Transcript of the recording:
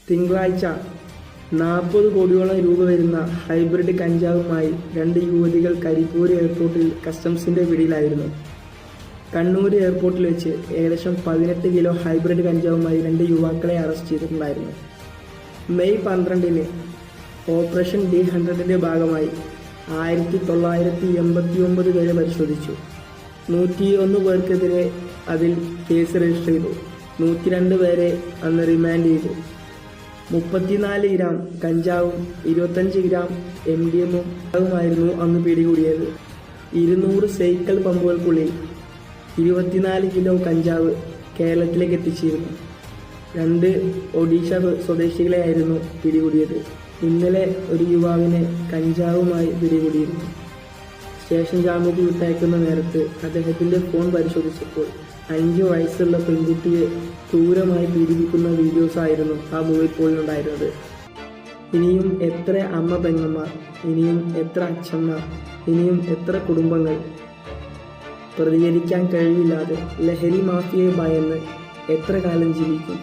തിങ്കളാഴ്ച 40 കോടിയോളം രൂപ വരുന്ന ഹൈബ്രിഡ് കഞ്ചാവുമായി 2 യുവതികൾ കരിപ്പൂർ എയർപോർട്ടിൽ കസ്റ്റംസിന്റെ പിടിയിലായിരുന്നു. കണ്ണൂർ എയർപോർട്ടിൽ വെച്ച് ഏകദേശം 18 കിലോ ഹൈബ്രിഡ് കഞ്ചാവുമായി 2 യുവാക്കളെ അറസ്റ്റ് ചെയ്തിട്ടുണ്ടായിരുന്നു. മെയ് 12-ന് ഓപ്പറേഷൻ D100ന്റെ ഭാഗമായി 1989 പേരെ പരിശോധിച്ചു. 101 പേർക്കെതിരെ അതിൽ കേസ് രജിസ്റ്റർ ചെയ്തു. 102 പേരെ അന്ന് റിമാൻഡ് ചെയ്തു. 34 ഗ്രാം കഞ്ചാവും 25 ഗ്രാം MDMA-ഉമായിരുന്നു അന്ന് പിടികൂടിയത്. 200 സൈക്കിൾ പമ്പുകൾക്കുള്ളിൽ 24 കിലോ കഞ്ചാവ് കേരളത്തിലേക്ക് എത്തിച്ചിരുന്നു. 2 ഒഡീഷ സ്വദേശികളെയായിരുന്നു പിടികൂടിയത്. ഇന്നലെ ഒരു യുവാവിനെ കഞ്ചാവുമായി പിടികൂടിയിരുന്നു. സ്റ്റേഷൻ ജാമ്യത്തിൽ വിട്ടയക്കുന്ന നേരത്ത് അദ്ദേഹത്തിന്റെ ഫോൺ പരിശോധിച്ചപ്പോൾ 5 വയസ്സുള്ള പെൺകുട്ടിയെ ക്രൂരമായി പീഡിപ്പിക്കുന്ന വീഡിയോസായിരുന്നു ആ മൊബൈൽ ഫോണിലുണ്ടായിരുന്നത്. ഇനിയും എത്ര അമ്മ പെങ്ങന്മാർ, ഇനിയും എത്ര അച്ഛന്മാർ, ഇനിയും എത്ര കുടുംബങ്ങൾ പ്രതികരിക്കാൻ കഴിവില്ലാതെ ലഹരി മാഫിയയെ ഭയന്ന് എത്ര കാലം ജീവിക്കും?